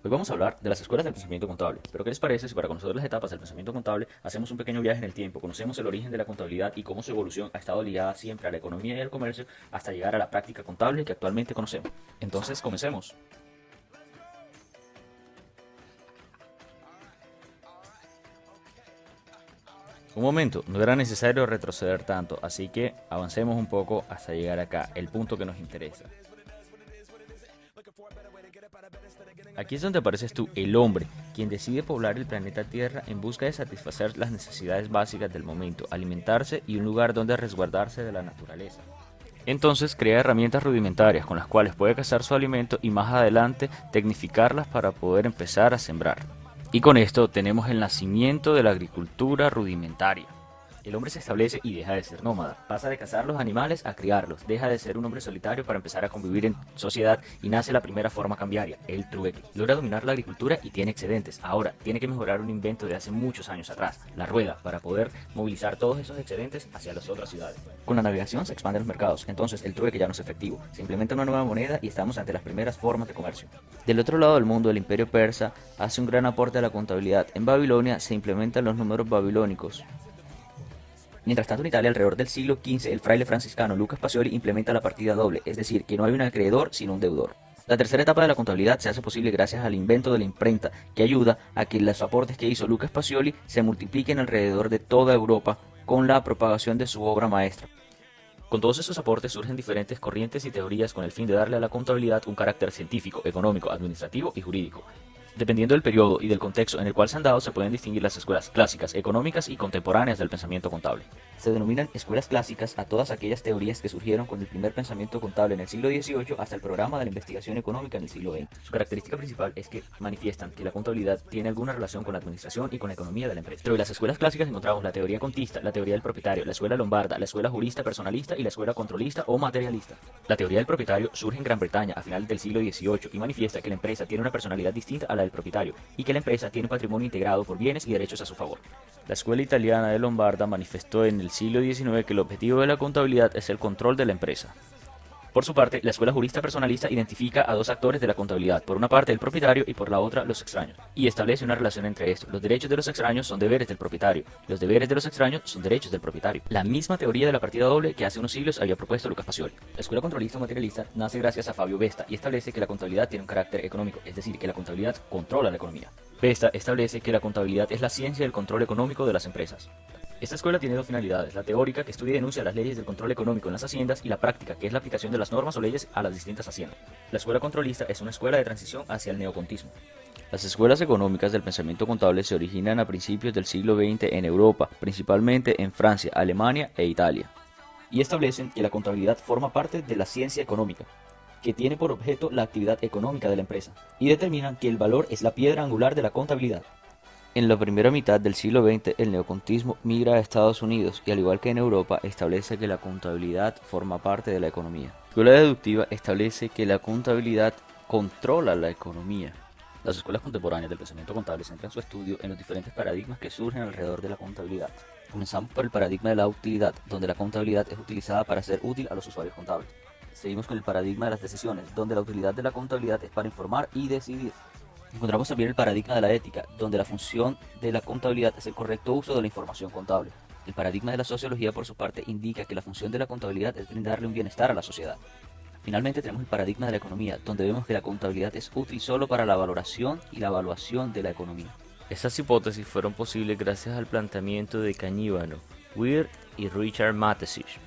Hoy vamos a hablar de las escuelas del pensamiento contable, pero ¿qué les parece si para conocer las etapas del pensamiento contable hacemos un pequeño viaje en el tiempo, conocemos el origen de la contabilidad y cómo su evolución ha estado ligada siempre a la economía y al comercio hasta llegar a la práctica contable que actualmente conocemos? Entonces, comencemos. Un momento, no era necesario retroceder tanto, así que avancemos un poco hasta llegar acá, el punto que nos interesa. Aquí es donde apareces tú, el hombre, quien decide poblar el planeta Tierra en busca de satisfacer las necesidades básicas del momento, alimentarse y un lugar donde resguardarse de la naturaleza. Entonces crea herramientas rudimentarias con las cuales puede cazar su alimento y más adelante tecnificarlas para poder empezar a sembrar. Y con esto tenemos el nacimiento de la agricultura rudimentaria. El hombre se establece y deja de ser nómada, pasa de cazar los animales a criarlos, deja de ser un hombre solitario para empezar a convivir en sociedad y nace la primera forma cambiaria, el trueque. Logra dominar la agricultura y tiene excedentes. Ahora tiene que mejorar un invento de hace muchos años atrás, la rueda, para poder movilizar todos esos excedentes hacia las otras ciudades. Con la navegación se expanden los mercados, entonces el trueque ya no es efectivo, se implementa una nueva moneda y estamos ante las primeras formas de comercio. Del otro lado del mundo, el imperio persa hace un gran aporte a la contabilidad. En Babilonia se implementan los números babilónicos. Mientras tanto, en Italia, alrededor del siglo XV, el fraile franciscano Lucas Pacioli implementa la partida doble, es decir, que no hay un acreedor sino un deudor. La tercera etapa de la contabilidad se hace posible gracias al invento de la imprenta, que ayuda a que los aportes que hizo Lucas Pacioli se multipliquen alrededor de toda Europa con la propagación de su obra maestra. Con todos esos aportes surgen diferentes corrientes y teorías con el fin de darle a la contabilidad un carácter científico, económico, administrativo y jurídico. Dependiendo del periodo y del contexto en el cual se han dado, se pueden distinguir las escuelas clásicas, económicas y contemporáneas del pensamiento contable. Se denominan escuelas clásicas a todas aquellas teorías que surgieron con el primer pensamiento contable en el siglo XVIII hasta el programa de la investigación económica en el siglo XX. Su característica principal es que manifiestan que la contabilidad tiene alguna relación con la administración y con la economía de la empresa. Dentro de las escuelas clásicas encontramos la teoría contista, la teoría del propietario, la escuela lombarda, la escuela jurista personalista y la escuela controlista o materialista. La teoría del propietario surge en Gran Bretaña a finales del siglo XVIII y manifiesta que la empresa tiene una personalidad distinta a la del propietario y que la empresa tiene un patrimonio integrado por bienes y derechos a su favor. La escuela italiana de Lombarda manifestó en el siglo XIX que el objetivo de la contabilidad es el control de la empresa. Por su parte, la escuela jurista personalista identifica a dos actores de la contabilidad, por una parte el propietario y por la otra los extraños, y establece una relación entre estos. Los derechos de los extraños son deberes del propietario, los deberes de los extraños son derechos del propietario. La misma teoría de la partida doble que hace unos siglos había propuesto Lucas Pacioli. La escuela controlista o materialista nace gracias a Fabio Vesta y establece que la contabilidad tiene un carácter económico, es decir, que la contabilidad controla la economía. Vesta establece que la contabilidad es la ciencia del control económico de las empresas. Esta escuela tiene dos finalidades, la teórica, que estudia y denuncia las leyes del control económico en las haciendas, y la práctica, que es la aplicación de las normas o leyes a las distintas haciendas. La escuela controlista es una escuela de transición hacia el neocontismo. Las escuelas económicas del pensamiento contable se originan a principios del siglo XX en Europa, principalmente en Francia, Alemania e Italia, y establecen que la contabilidad forma parte de la ciencia económica, que tiene por objeto la actividad económica de la empresa, y determinan que el valor es la piedra angular de la contabilidad. En la primera mitad del siglo XX, el neocontismo migra a Estados Unidos y, al igual que en Europa, establece que la contabilidad forma parte de la economía. La escuela deductiva establece que la contabilidad controla la economía. Las escuelas contemporáneas del pensamiento contable centran su estudio en los diferentes paradigmas que surgen alrededor de la contabilidad. Comenzamos por el paradigma de la utilidad, donde la contabilidad es utilizada para ser útil a los usuarios contables. Seguimos con el paradigma de las decisiones, donde la utilidad de la contabilidad es para informar y decidir. Encontramos también el paradigma de la ética, donde la función de la contabilidad es el correcto uso de la información contable. El paradigma de la sociología, por su parte, indica que la función de la contabilidad es brindarle un bienestar a la sociedad. Finalmente tenemos el paradigma de la economía, donde vemos que la contabilidad es útil solo para la valoración y la evaluación de la economía. Estas hipótesis fueron posibles gracias al planteamiento de Cañivano, Weir y Richard Matesich.